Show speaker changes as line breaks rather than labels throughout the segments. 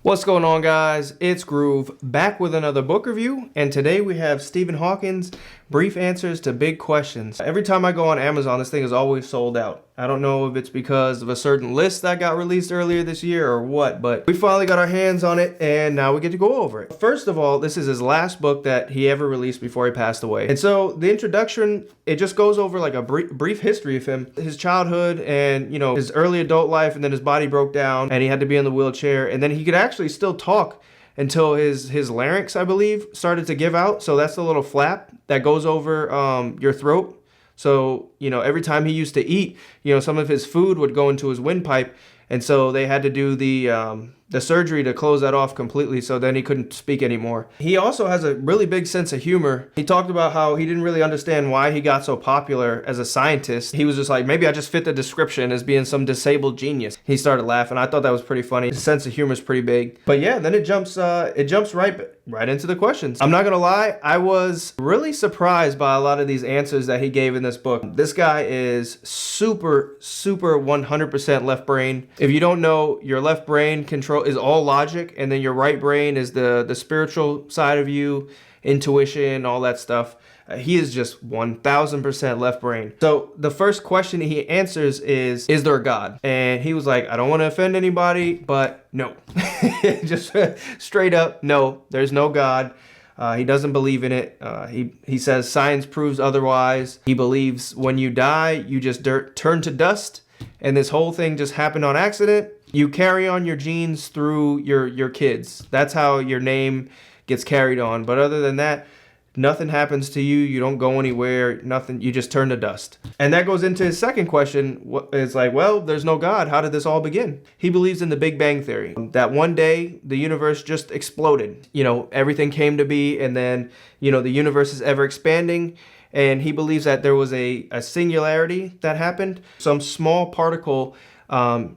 What's going on, guys? It's Groove back with another book review, and today we have Stephen Hawkins' Brief Answers to Big Questions. Every time I go on Amazon, this thing is always sold out. I don't know if it's because of a certain list that got released earlier this year or what, but we finally got our hands on it, and now we get to go over it. First of all, this is his last book that he ever released before he passed away. And so the introduction, it just goes over like a brief history of him, his childhood and, his early adult life, and then his body broke down and he had to be in the wheelchair, and then he could actually still talk until his larynx, I believe, started to give out. So that's the little flap that goes over your throat. So, every time he used to eat, some of his food would go into his windpipe. And so they had to do the surgery to close that off completely, so then he couldn't speak anymore. He also has a really big sense of humor. He talked about how he didn't really understand why he got so popular as a scientist. He was just like, maybe I just fit the description as being some disabled genius. He started laughing. I thought that was pretty funny. His sense of humor is pretty big. But yeah, then it jumps right into the questions. I'm not gonna lie, I was really surprised by a lot of these answers that he gave in this book. This guy is super 100% left brain. If you don't know, your left brain is all logic, and then your right brain is the spiritual side of you, intuition, all that stuff. He is just 1000% left brain. So the first question he answers is there a God? And he was like, I don't want to offend anybody, but no. Just straight up, no, there's no God. He doesn't believe in it. He says science proves otherwise. He believes when you die, you just turn to dust, and this whole thing just happened on accident. You carry on your genes through your kids. That's how your name gets carried on. But other than that, nothing happens to you. You don't go anywhere. Nothing. You just turn to dust. And that goes into his second question. It's like, well, there's no God. How did this all begin? He believes in the Big Bang Theory. That one day, the universe just exploded. Everything came to be, and then, the universe is ever expanding. And he believes that there was a singularity that happened. Some small particle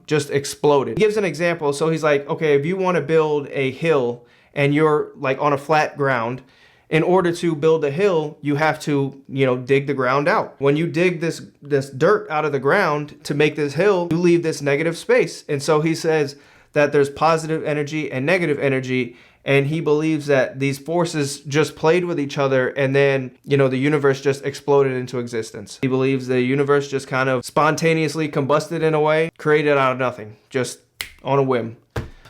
just exploded. He gives an example. So he's like, okay, if you want to build a hill and you're like on a flat ground, in order to build a hill, you have to, dig the ground out. When you dig this dirt out of the ground to make this hill, you leave this negative space. And so he says that there's positive energy and negative energy. And he believes that these forces just played with each other, and then, the universe just exploded into existence. He believes the universe just kind of spontaneously combusted in a way, created out of nothing, just on a whim.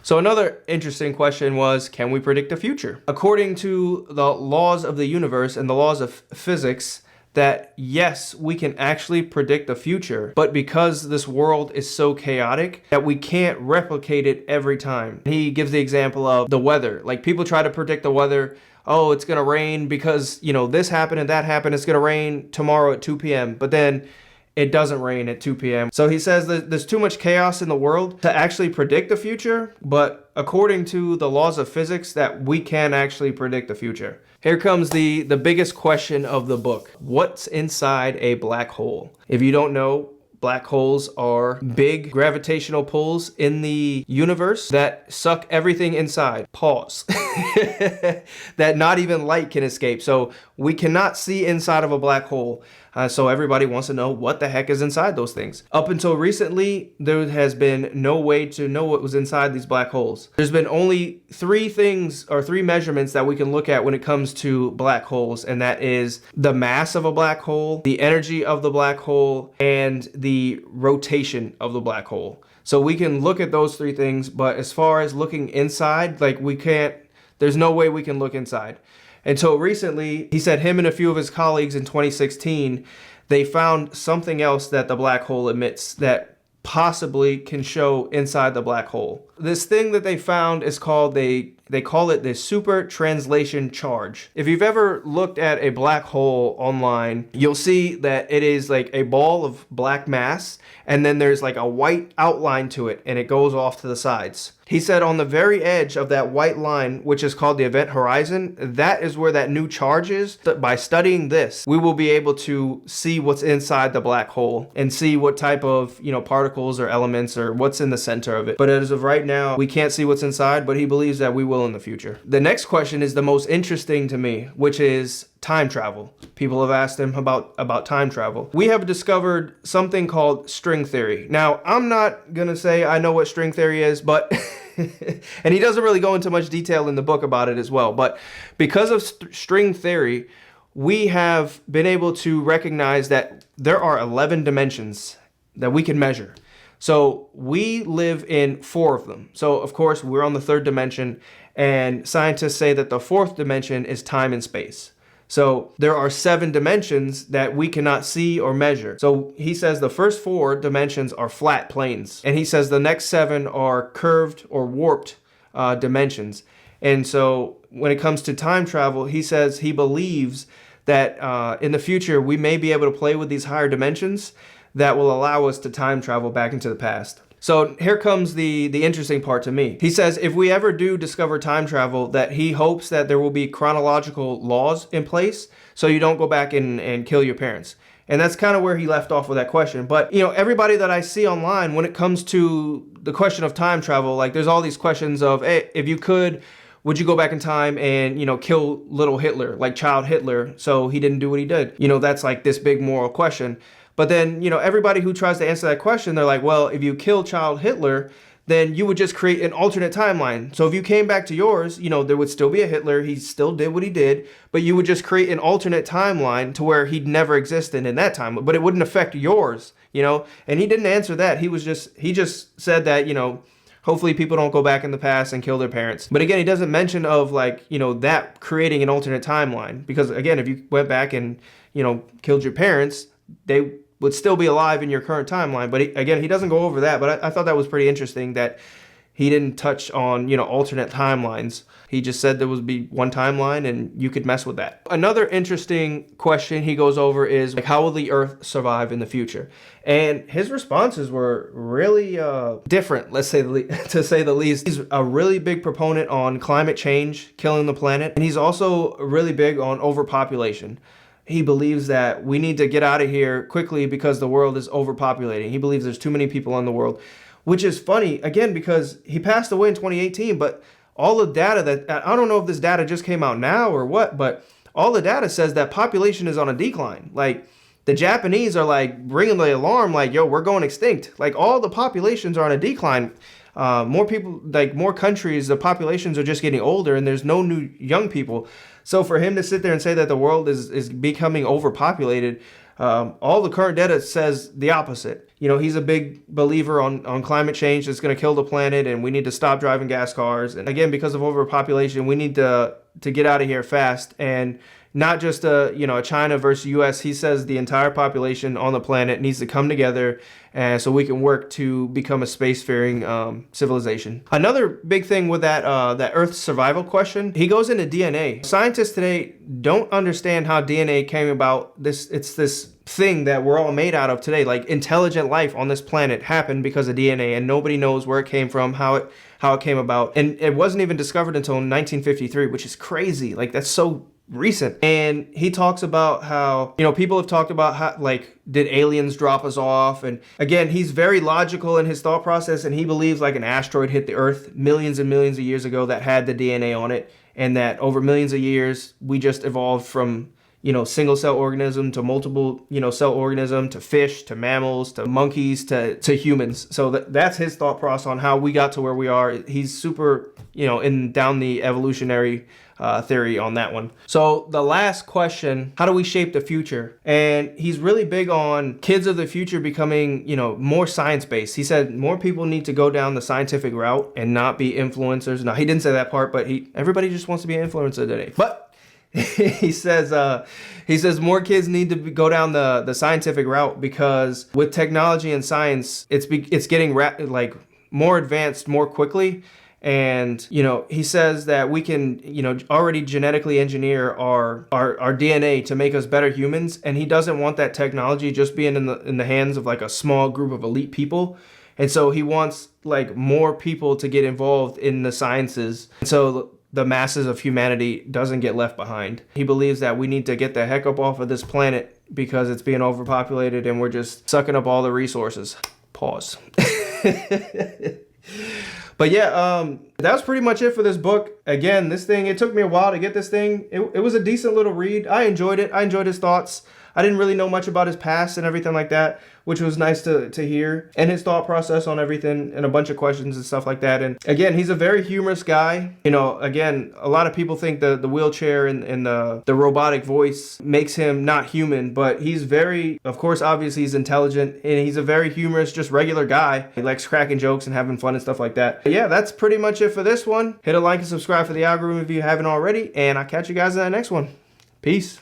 So another interesting question was, can we predict the future? According to the laws of the universe and the laws of physics, that yes, we can actually predict the future, but because this world is so chaotic that we can't replicate it every time. He gives the example of the weather. Like, people try to predict the weather. Oh, it's gonna rain because, this happened and that happened. It's gonna rain tomorrow at 2 p.m. But then it doesn't rain at 2 p.m. So he says that there's too much chaos in the world to actually predict the future, but according to the laws of physics, that we can actually predict the future. Here comes the biggest question of the book. What's inside a black hole? If you don't know, black holes are big gravitational pulls in the universe that suck everything inside. Pause. That not even light can escape. So we cannot see inside of a black hole. So everybody wants to know what the heck is inside those things. Up until recently, there has been no way to know what was inside these black holes. There's been only three measurements that we can look at when it comes to black holes, and that is the mass of a black hole, the energy of the black hole, and the rotation of the black hole. So we can look at those three things, but as far as looking inside, there's no way we can look inside. Until recently, he said him and a few of his colleagues in 2016, they found something else that the black hole emits that possibly can show inside the black hole. This thing that they found is called, they call it the super translation charge. If you've ever looked at a black hole online, you'll see that it is like a ball of black mass, and then there's like a white outline to it, and it goes off to the sides. He said on the very edge of that white line, which is called the event horizon, that is where that new charge is. By studying this, we will be able to see what's inside the black hole and see what type of, particles or elements or what's in the center of it. But as of right now, we can't see what's inside, but he believes that we will in the future. The next question is the most interesting to me, which is time travel. People have asked him about time travel. We have discovered something called string theory. Now, I'm not gonna say I know what string theory is, but And he doesn't really go into much detail in the book about it as well. But because of string theory, we have been able to recognize that there are 11 dimensions that we can measure. So we live in 4 of them. So of course, we're on the 3rd dimension, and scientists say that the 4th dimension is time and space. So there are 7 dimensions that we cannot see or measure. So he says the first 4 dimensions are flat planes, and he says the next 7 are curved or warped dimensions. And so when it comes to time travel, he says he believes that in the future we may be able to play with these higher dimensions that will allow us to time travel back into the past. So here comes the interesting part to me. He says if we ever do discover time travel, that he hopes that there will be chronological laws in place so you don't go back and kill your parents. And that's kind of where he left off with that question. But, you know, everybody that I see online, when it comes to the question of time travel, like there's all these questions of, hey, if you could, would you go back in time and, you know, kill little Hitler, like child Hitler, so he didn't do what he did? You know, that's like this big moral question. But then, you know, everybody who tries to answer that question, they're like, well, if you kill child Hitler, then you would just create an alternate timeline. So if you came back to yours, you know, there would still be a Hitler. He still did what he did, but you would just create an alternate timeline to where he'd never existed in that time, but it wouldn't affect yours, you know? And he didn't answer that. He just said that, you know, hopefully people don't go back in the past and kill their parents. But again, he doesn't mention of like, you know, that creating an alternate timeline. Because again, if you went back and, you know, killed your parents, they would still be alive in your current timeline. But again, he doesn't go over that. But I thought that was pretty interesting that he didn't touch on, you know, alternate timelines. He just said there would be one timeline and you could mess with that. Another interesting question he goes over is like, how will the Earth survive in the future? And his responses were really different, let's say to say the least. He's a really big proponent on climate change, killing the planet. And he's also really big on overpopulation. He believes that we need to get out of here quickly because the world is overpopulating. He believes there's too many people in the world, which is funny, again, because he passed away in 2018, but all the data that, I don't know if this data just came out now or what, but all the data says that population is on a decline. Like, the Japanese are like ringing the alarm, like, yo, we're going extinct. Like, all the populations are on a decline. More people, like more countries, the populations are just getting older and there's no new young people. So for him to sit there and say that the world is becoming overpopulated, all the current data says the opposite. You know, he's a big believer on climate change that's going to kill the planet and we need to stop driving gas cars. And again, because of overpopulation, we need to get out of here fast. And not just a China versus US. He says the entire population on the planet needs to come together so we can work to become a spacefaring civilization. Another big thing with that Earth survival question, he goes into DNA. Scientists today don't understand how DNA came about. It's this thing that we're all made out of today. Like, intelligent life on this planet happened because of DNA, and nobody knows where it came from, how it came about. And it wasn't even discovered until 1953, which is crazy. Like, that's so recent. And he talks about how, you know, people have talked about how, like, did aliens drop us off? And again, he's very logical in his thought process, and he believes like an asteroid hit the Earth millions and millions of years ago that had the DNA on it, and that over millions of years we just evolved from, you know, single cell organism to multiple, you know, cell organism to fish to mammals to monkeys to humans. So that's his thought process on how we got to where we are. He's super, you know, down the evolutionary theory on that one. So the last question, how do we shape the future? And he's really big on kids of the future becoming, you know, more science-based. He said more people need to go down the scientific route and not be influencers. Now, he didn't say that part, but everybody just wants to be an influencer today. But he says more kids need to go down the scientific route, because with technology and science, it's getting more advanced more quickly. And, you know, he says that we can, you know, already genetically engineer our DNA to make us better humans. And he doesn't want that technology just being in the hands of like a small group of elite people. And so he wants like more people to get involved in the sciences, so the masses of humanity doesn't get left behind. He believes that we need to get the heck up off of this planet because it's being overpopulated and we're just sucking up all the resources. Pause. But yeah, that was pretty much it for this book. Again, it took me a while to get this thing. It was a decent little read. I enjoyed it. I enjoyed his thoughts. I didn't really know much about his past and everything like that, which was nice to hear, and his thought process on everything and a bunch of questions and stuff like that. And again, he's a very humorous guy. You know, again, a lot of people think the wheelchair and the robotic voice makes him not human, but he's very, of course, obviously he's intelligent, and he's a very humorous, just regular guy. He likes cracking jokes and having fun and stuff like that. But yeah, that's pretty much it for this one. Hit a like and subscribe for the algorithm if you haven't already, and I'll catch you guys in that next one. Peace.